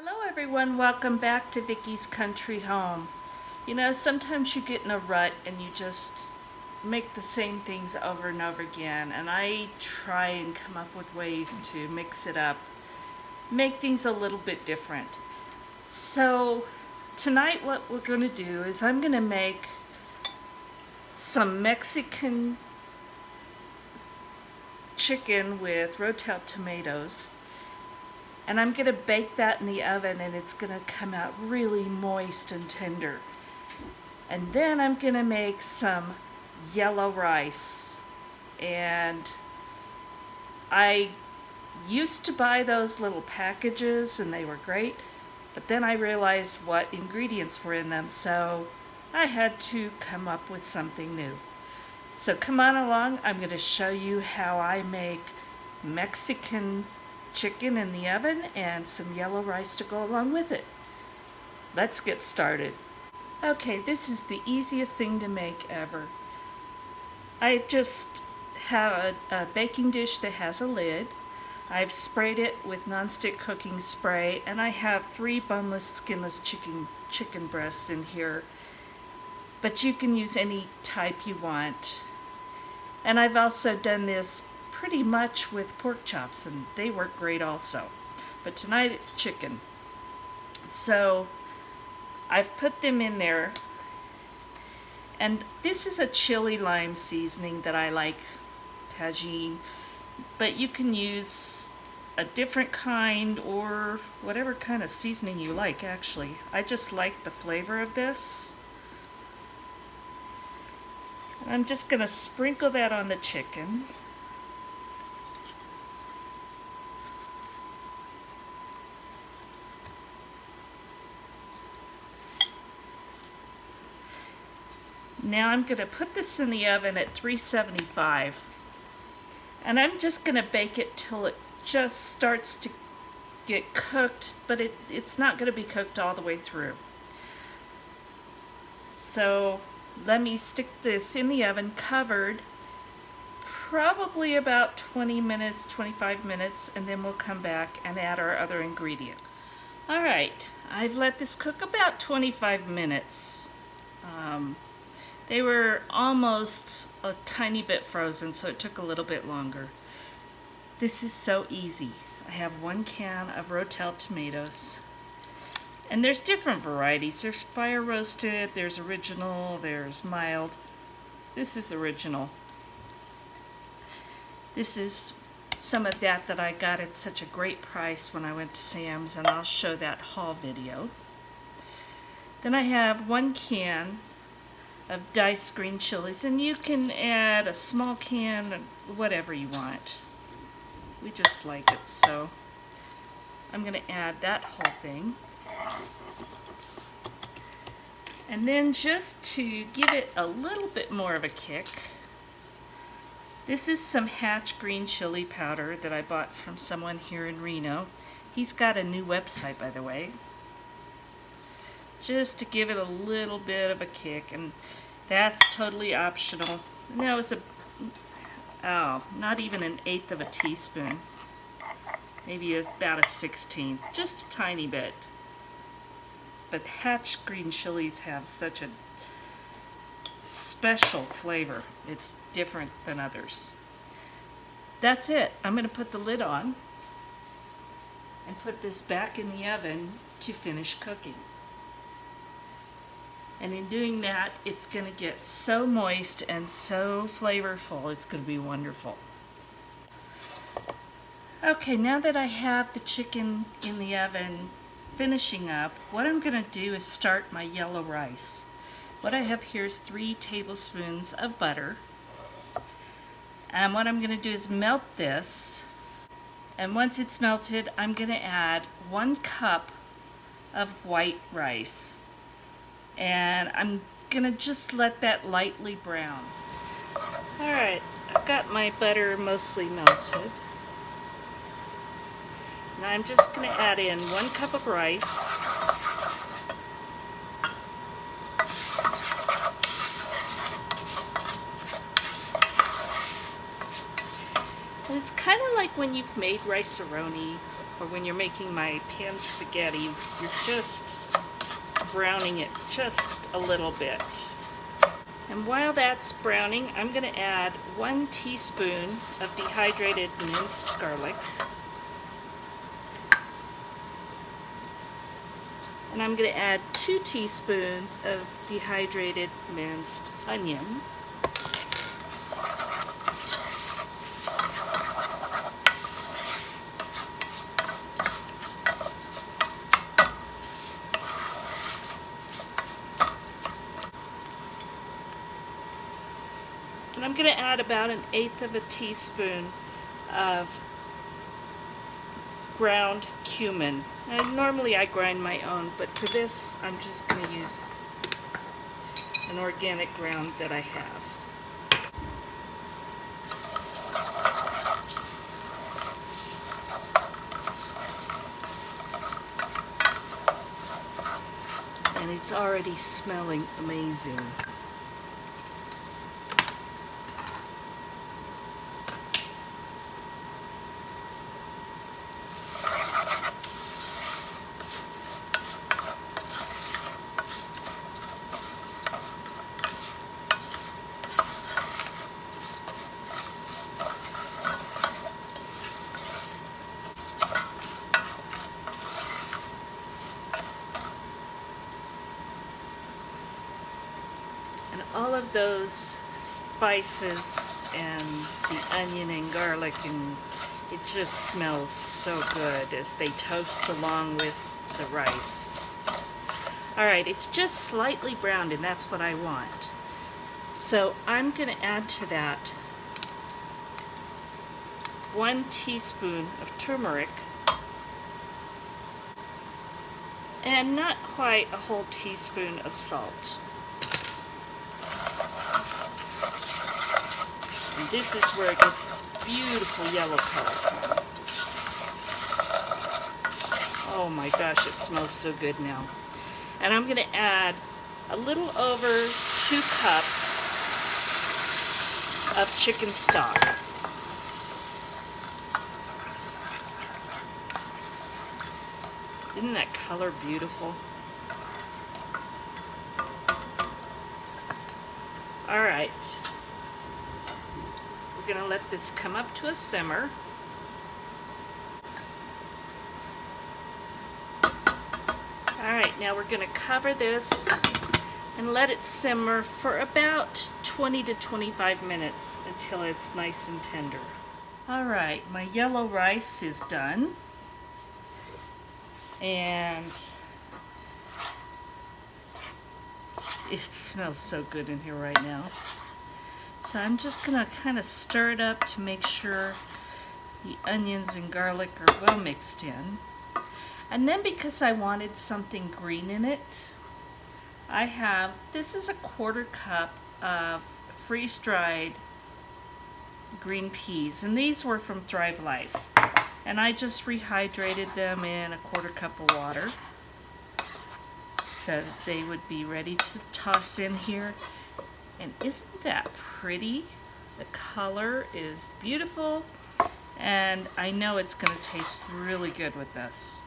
Hello everyone, welcome back to Vickie's Country Home. You know, sometimes you get in a rut and you just make the same things over and over again, and I try and come up with ways to mix it up, make things a little bit different. So tonight what we're going to do is I'm going to make some Mexican chicken with Rotel tomatoes. And I'm going to bake that in the oven, and it's going to come out really moist and tender. And then I'm going to make some yellow rice. And I used to buy those little packages, and they were great. But then I realized what ingredients were in them, so I had to come up with something new. So come on along, I'm going to show you how I make Mexican chicken in the oven and some yellow rice to go along with it. Let's get started. Okay, this is the easiest thing to make ever. I just have a baking dish that has a lid. I've sprayed it with nonstick cooking spray, and I have 3 boneless, skinless chicken breasts in here. But you can use any type you want. And I've also done this pretty much with pork chops, and they work great also. But tonight it's chicken. So I've put them in there. And this is a chili lime seasoning that I like, tagine. But you can use a different kind or whatever kind of seasoning you like, actually. I just like the flavor of this. I'm just going to sprinkle that on the chicken. Now I'm going to put this in the oven at 375, and I'm just going to bake it till it just starts to get cooked, but it's not going to be cooked all the way through. So let me stick this in the oven covered, probably about 20 minutes, 25 minutes, and then we'll come back and add our other ingredients. Alright, I've let this cook about 25 minutes. They were almost a tiny bit frozen, so it took a little bit longer. This is so easy. I have 1 can of Rotel tomatoes. And there's different varieties. There's fire roasted, there's original, there's mild. This is original. This is some of that I got at such a great price when I went to Sam's, and I'll show that haul video. Then I have 1 can of diced green chilies, and you can add a small can of whatever you want. We just like it, so I'm going to add that whole thing. And then just to give it a little bit more of a kick, this is some Hatch green chili powder that I bought from someone here in Reno. He's got a new website, by the way. Just to give it a little bit of a kick, and that's totally optional. And that was not even an 1/8 of a teaspoon. Maybe about a 1/16, just a tiny bit. But Hatch green chilies have such a special flavor. It's different than others. That's it. I'm going to put the lid on and put this back in the oven to finish cooking. And in doing that, it's going to get so moist and so flavorful. It's going to be wonderful. Okay, now that I have the chicken in the oven finishing up, what I'm going to do is start my yellow rice. What I have here is 3 tablespoons of butter. And what I'm going to do is melt this. And once it's melted, I'm going to add 1 cup of white rice. And I'm going to just let that lightly brown. Alright, I've got my butter mostly melted. Now I'm just going to add in 1 cup of rice. And it's kind of like when you've made rice-a-roni or when you're making my pan spaghetti, you're just browning it just a little bit. And while that's browning, I'm going to add 1 teaspoon of dehydrated minced garlic. And I'm going to add 2 teaspoons of dehydrated minced onion. And I'm going to add about 1/8 of a teaspoon of ground cumin. And normally I grind my own, but for this I'm just going to use an organic ground that I have. And it's already smelling amazing. And all of those spices and the onion and garlic, and it just smells so good as they toast along with the rice. Alright, it's just slightly browned, and that's what I want. So I'm going to add to that 1 teaspoon of turmeric, and not quite a whole teaspoon of salt. And this is where it gets this beautiful yellow color. Oh my gosh, it smells so good now. And I'm going to add a little over 2 cups of chicken stock. Isn't that color beautiful? All right. We're going to let this come up to a simmer. Alright, now we're going to cover this and let it simmer for about 20 to 25 minutes until it's nice and tender. Alright, my yellow rice is done. And it smells so good in here right now. So I'm just going to kind of stir it up to make sure the onions and garlic are well mixed in. And then because I wanted something green in it, I have, this is a 1/4 cup of freeze-dried green peas. And these were from Thrive Life. And I just rehydrated them in a 1/4 cup of water so that they would be ready to toss in here. And isn't that pretty? The color is beautiful, and I know it's going to taste really good with this.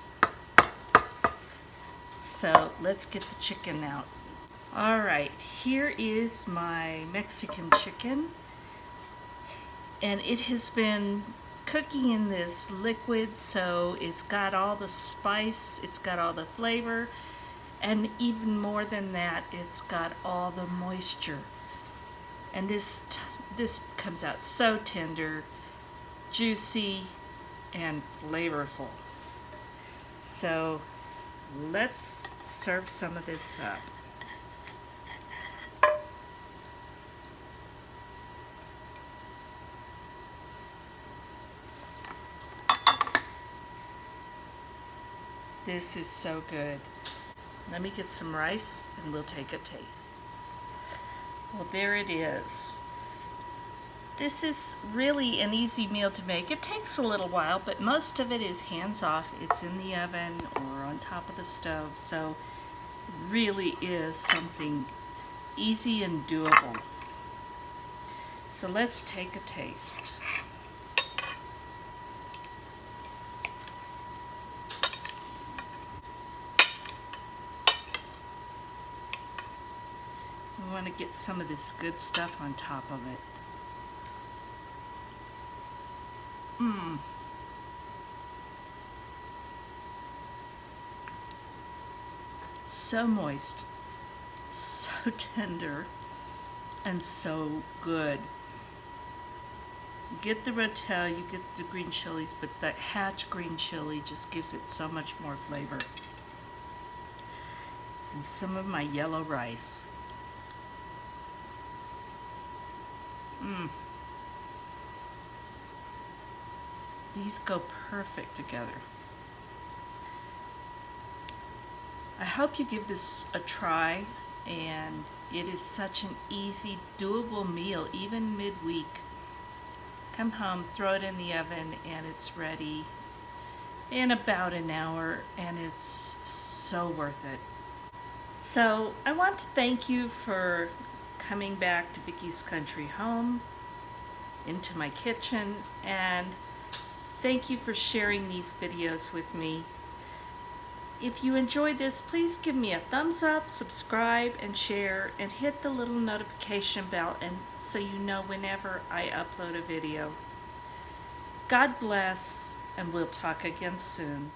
So let's get the chicken out. Alright, here is my Mexican chicken, and it has been cooking in this liquid, so it's got all the spice, it's got all the flavor, and even more than that, it's got all the moisture. And this comes out so tender, juicy, and flavorful. So let's serve some of this up. This is so good. Let me get some rice and we'll take a taste. Well, there it is. This is really an easy meal to make. It takes a little while, but most of it is hands-off. It's in the oven or on top of the stove, so it really is something easy and doable. So let's take a taste. want to get some of this good stuff on top of it. Mmm. So moist, so tender, and so good. You get the Rotel, you get the green chilies, but that hatch green chili just gives it so much more flavor. And some of my yellow rice. Mmm. These go perfect together. I hope you give this a try, and it is such an easy, doable meal, even midweek. Come home, throw it in the oven, and it's ready in about an hour, and it's so worth it. So I want to thank you for coming back to Vickie's Country Home, into my kitchen, and thank you for sharing these videos with me. If you enjoyed this, please give me a thumbs up, subscribe, and share, and hit the little notification bell and so you know whenever I upload a video. God bless, and we'll talk again soon.